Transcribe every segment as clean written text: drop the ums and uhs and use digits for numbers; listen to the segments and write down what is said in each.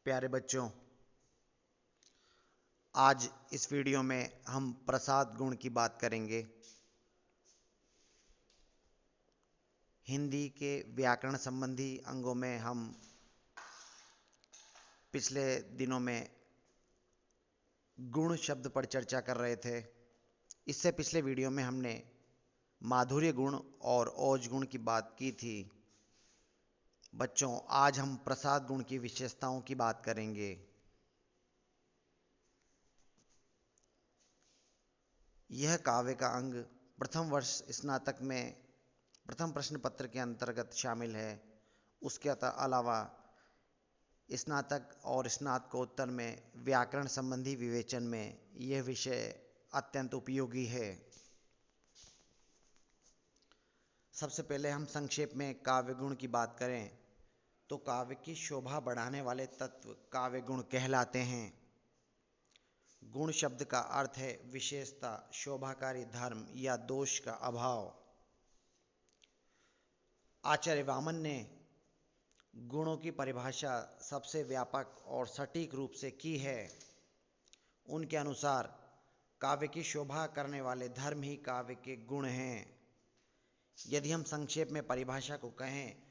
प्यारे बच्चों, आज इस वीडियो में हम प्रसाद गुण की बात करेंगे। हिंदी के व्याकरण संबंधी अंगों में हम पिछले दिनों में गुण शब्द पर चर्चा कर रहे थे। इससे पिछले वीडियो में हमने माधुर्य गुण और ओज गुण की बात की थी। बच्चों, आज हम प्रसाद गुण की विशेषताओं की बात करेंगे। यह काव्य का अंग प्रथम वर्ष स्नातक में प्रथम प्रश्न पत्र के अंतर्गत शामिल है। उसके अलावा स्नातक और स्नातकोत्तर में व्याकरण संबंधी विवेचन में यह विषय अत्यंत उपयोगी है। सबसे पहले हम संक्षेप में काव्य गुण की बात करें तो काव्य की शोभा बढ़ाने वाले तत्व काव्य गुण कहलाते हैं। गुण शब्द का अर्थ है विशेषता, शोभाकारी धर्म या दोष का अभाव। आचार्य वामन ने गुणों की परिभाषा सबसे व्यापक और सटीक रूप से की है। उनके अनुसार काव्य की शोभा करने वाले धर्म ही काव्य के गुण हैं। यदि हम संक्षेप में परिभाषा को कहें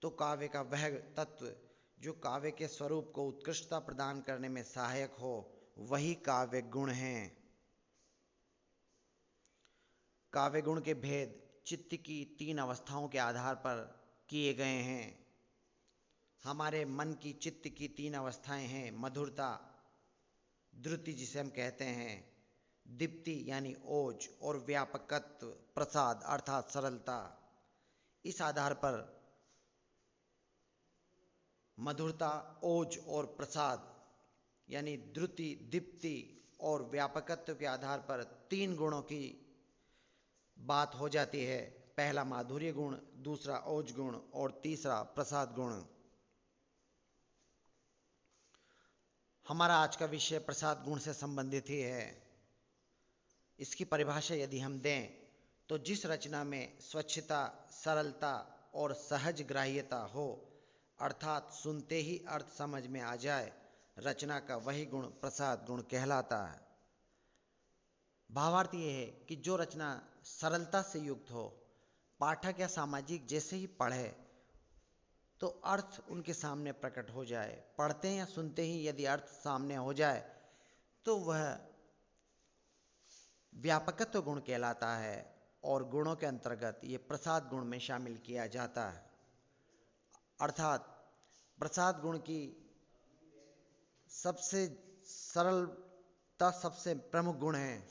तो काव्य का वह तत्व जो काव्य के स्वरूप को उत्कृष्टता प्रदान करने में सहायक हो, वही काव्य गुण हैं। काव्य गुण के भेद चित्त की 3 अवस्थाओं के आधार पर किए गए हैं। हमारे मन की चित्त की 3 अवस्थाएं हैं: मधुरता, द्रुति जिसे हम कहते हैं, दीप्ति यानी ओज, और व्यापकत्व, प्रसाद अर्थात सरलता। इस आधार पर मधुरता, ओज और प्रसाद यानी द्रुति, दीप्ति और व्यापकत्व के आधार पर 3 गुणों की बात हो जाती है। पहला माधुर्य गुण, दूसरा ओज गुण और तीसरा प्रसाद गुण। हमारा आज का विषय प्रसाद गुण से संबंधित ही है। इसकी परिभाषा यदि हम दें तो जिस रचना में स्वच्छता, सरलता और सहज ग्राह्यता हो, अर्थात सुनते ही अर्थ समझ में आ जाए, रचना का वही गुण प्रसाद गुण कहलाता है। भावार्थ यह है कि जो रचना सरलता से युक्त हो, पाठक या सामाजिक जैसे ही पढ़े तो अर्थ उनके सामने प्रकट हो जाए। पढ़ते या सुनते ही यदि अर्थ सामने हो जाए तो वह व्यापकत्व गुण कहलाता है और गुणों के अंतर्गत ये प्रसाद गुण में शामिल किया जाता है। अर्थात प्रसाद गुण की सबसे सरलता सबसे प्रमुख गुण है।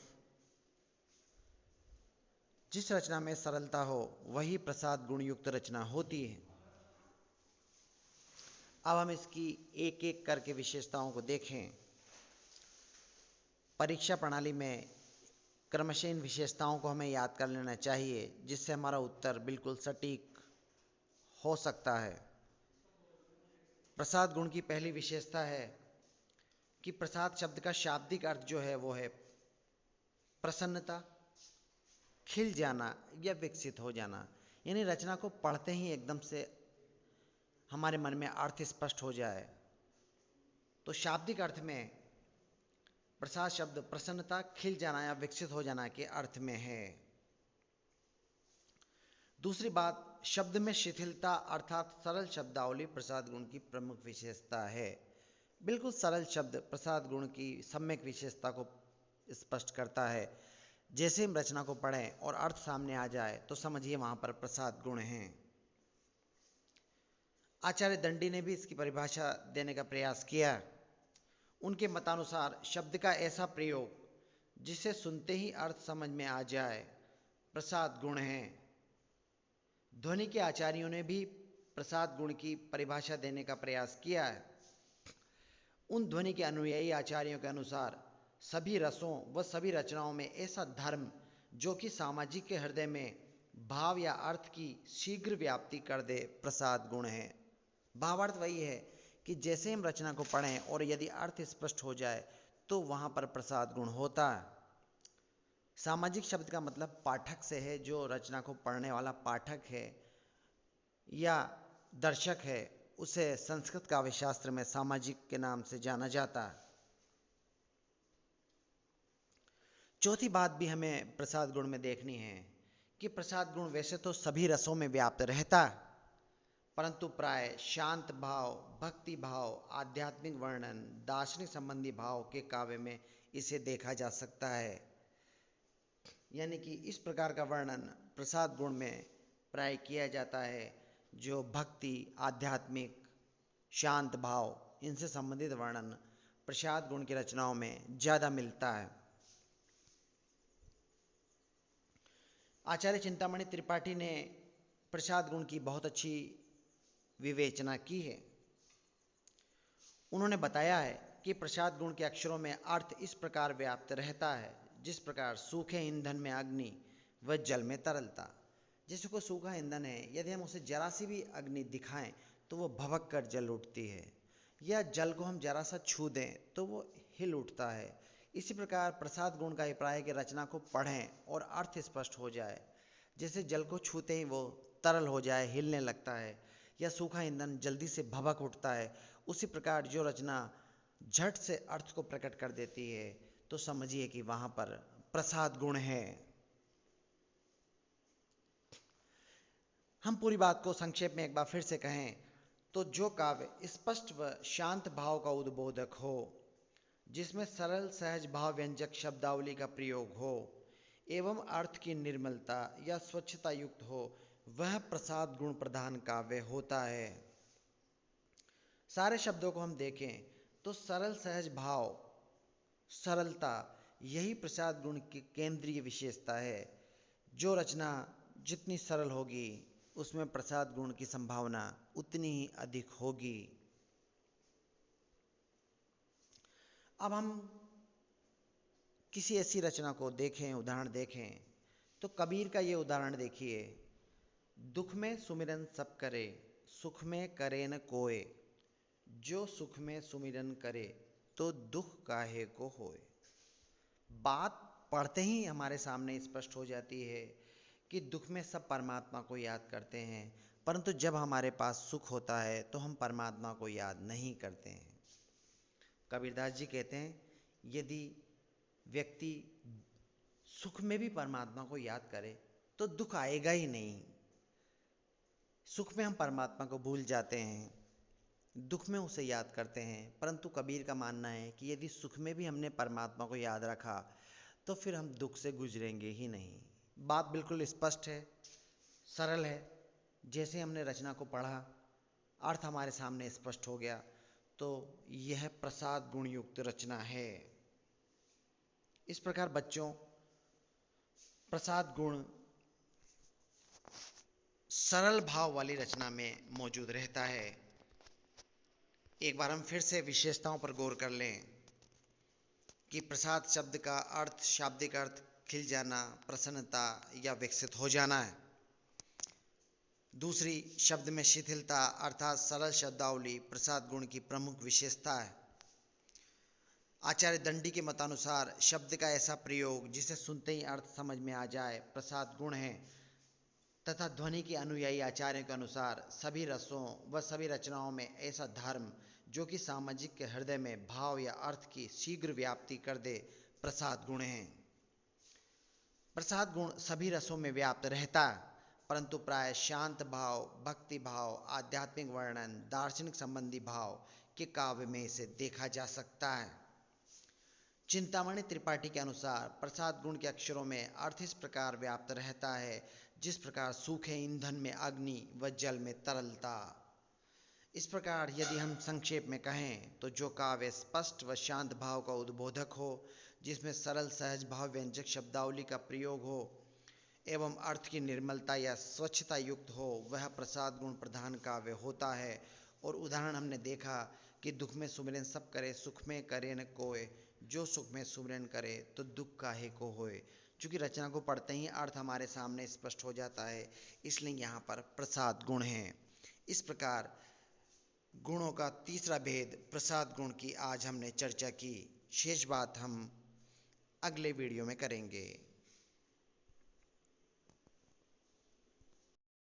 जिस रचना में सरलता हो वही प्रसाद गुण युक्त रचना होती है। अब हम इसकी एक एक करके विशेषताओं को देखें। परीक्षा प्रणाली में क्रमशः इन विशेषताओं को हमें याद कर लेना चाहिए, जिससे हमारा उत्तर बिल्कुल सटीक हो सकता है। प्रसाद गुण की पहली विशेषता है कि प्रसाद शब्द का शाब्दिक अर्थ जो है वो है प्रसन्नता, खिल जाना या विकसित हो जाना। यानी रचना को पढ़ते ही एकदम से हमारे मन में अर्थ स्पष्ट हो जाए। तो शाब्दिक अर्थ में प्रसाद शब्द प्रसन्नता, खिल जाना या विकसित हो जाना के अर्थ में है। दूसरी बात, शब्द में शिथिलता अर्थात सरल शब्दावली प्रसाद गुण की प्रमुख विशेषता है। बिल्कुल सरल शब्द प्रसाद गुण की सम्यक विशेषता को स्पष्ट करता है। जैसे हम रचना को पढ़ें और अर्थ सामने आ जाए तो समझिए वहां पर प्रसाद गुण हैं। आचार्य दंडी ने भी इसकी परिभाषा देने का प्रयास किया। उनके मतानुसार शब्द का ऐसा प्रयोग जिसे सुनते ही अर्थ समझ में आ जाए, प्रसाद गुण है। ध्वनि के आचार्यों ने भी प्रसाद गुण की परिभाषा देने का प्रयास किया है। उन ध्वनि के अनुयायी आचार्यों के अनुसार सभी रसों व सभी रचनाओं में ऐसा धर्म जो कि सामाजिक के हृदय में भाव या अर्थ की शीघ्र व्याप्ति कर दे, प्रसाद गुण है। भावार्थ वही है कि जैसे हम रचना को पढ़ें और यदि अर्थ स्पष्ट हो जाए तो वहां पर प्रसाद गुण होता है। सामाजिक शब्द का मतलब पाठक से है, जो रचना को पढ़ने वाला पाठक है या दर्शक है, उसे संस्कृत काव्य शास्त्र में सामाजिक के नाम से जाना जाता है। चौथी बात भी हमें प्रसाद गुण में देखनी है कि प्रसाद गुण वैसे तो सभी रसों में व्याप्त रहता है, परंतु प्राय शांत भाव, भक्ति भाव, आध्यात्मिक वर्णन, दार्शनिक संबंधी भाव के काव्य में इसे देखा जा सकता है। यानी कि इस प्रकार का वर्णन प्रसाद गुण में प्राय किया जाता है, जो भक्ति, आध्यात्मिक, शांत भाव, इनसे संबंधित वर्णन प्रसाद गुण की रचनाओं में ज़्यादा मिलता है। आचार्य चिंतामणि त्रिपाठी ने प्रसाद गुण की बहुत अच्छी विवेचना की है। उन्होंने बताया है कि प्रसाद गुण के अक्षरों में अर्थ इस प्रकार व्याप्त रहता है, जिस प्रकार सूखे ईंधन में अग्नि व जल में तरलता। जैसे कोई सूखा ईंधन है, यदि हम उसे जरा सी भी अग्नि दिखाएं तो वो भभक कर जल उठती है, या जल को हम जरा सा छू दें तो वो हिल उठता है। इसी प्रकार प्रसाद गुण का अभिप्राय है कि रचना को पढ़ें और अर्थ स्पष्ट हो जाए। जैसे जल को छूते ही वो तरल हो जाए, हिलने लगता है, या सूखा ईंधन जल्दी से भभक उठता है, उसी प्रकार जो रचना झट से अर्थ को प्रकट कर देती है तो समझिए कि वहाँ पर प्रसाद गुण है। हम पूरी बात को संक्षेप में एक बार फिर से कहें तो जो काव्य स्पष्ट व शांत भाव का उद्बोधक हो, जिसमें सरल सहज भाव व्यंजक शब्दावली का प्रयोग हो एवं अर्थ की निर्मलता या स्वच्छता युक्त हो, वह प्रसाद गुण प्रधान काव्य होता है। सारे शब्दों को हम देखें तो सरल सहज भाव, सरलता, यही प्रसाद गुण की केंद्रीय विशेषता है। जो रचना जितनी सरल होगी उसमें प्रसाद गुण की संभावना उतनी ही अधिक होगी। अब हम किसी ऐसी रचना को देखें, उदाहरण देखें, तो कबीर का ये उदाहरण देखिए। दुख में सुमिरन सब करे, सुख में करे न कोय, जो सुख में सुमिरन करे तो दुख काहे को होए। बात पढ़ते ही हमारे सामने स्पष्ट हो जाती है कि दुख में सब परमात्मा को याद करते हैं, परंतु जब हमारे पास सुख होता है तो हम परमात्मा को याद नहीं करते हैं। कबीरदास जी कहते हैं, यदि व्यक्ति सुख में भी परमात्मा को याद करे तो दुख आएगा ही नहीं। सुख में हम परमात्मा को भूल जाते हैं, दुख में उसे याद करते हैं, परंतु कबीर का मानना है कि यदि सुख में भी हमने परमात्मा को याद रखा तो फिर हम दुख से गुजरेंगे ही नहीं। बात बिल्कुल स्पष्ट है, सरल है। जैसे हमने रचना को पढ़ा, अर्थ हमारे सामने स्पष्ट हो गया, तो यह प्रसाद गुण युक्त रचना है। इस प्रकार बच्चों, प्रसाद गुण सरल भाव वाली रचना में मौजूद रहता है। एक बार हम फिर से विशेषताओं पर गौर कर लें कि प्रसाद शब्द का अर्थ, शाब्दिक अर्थ खिल जाना, प्रसन्नता या विकसित हो जाना है। दूसरी, शब्द में शिथिलता अर्थात सरल शब्दावली प्रसाद गुण की प्रमुख विशेषता है। आचार्य दंडी के मतानुसार शब्द का ऐसा प्रयोग जिसे सुनते ही अर्थ समझ में आ जाए प्रसाद गुण है, तथा ध्वनि के अनुयायी आचार्यों के अनुसार सभी रसों व सभी रचनाओं में ऐसा धर्म जो कि सामाजिक के हृदय में भाव या अर्थ की शीघ्र व्याप्ति कर दे प्रसाद गुण है। प्रसाद गुण सभी रसों में व्याप्त रहता है, परंतु प्राय शांत भाव, भक्ति भाव, आध्यात्मिक वर्णन, दार्शनिक संबंधी भाव के काव्य में इसे देखा जा सकता है। चिंतामणि त्रिपाठी के अनुसार प्रसाद गुण के अक्षरों में अर्थ इस प्रकार व्याप्त रहता है जिस प्रकार सूखे ईंधन में अग्नि व जल में तरलता। इस प्रकार यदि हम संक्षेप में कहें तो जो काव्य स्पष्ट व शांत भाव का उद्बोधक हो, जिसमें सरल सहज भाव व्यंजक शब्दावली का प्रयोग हो एवं अर्थ की निर्मलता या स्वच्छता युक्त हो, वह प्रसाद गुण प्रधान काव्य होता है। और उदाहरण हमने देखा कि दुख में सुमिरन सब करे, सुख में करे न कोय, जो सुख में सुमिरन करे तो दुख काहे को होए। चूँकि रचना को पढ़ते ही अर्थ हमारे सामने स्पष्ट हो जाता है, इसलिए यहाँ पर प्रसाद गुण है। इस प्रकार गुणों का तीसरा भेद प्रसाद गुण की आज हमने चर्चा की। शेष बात हम अगले वीडियो में करेंगे।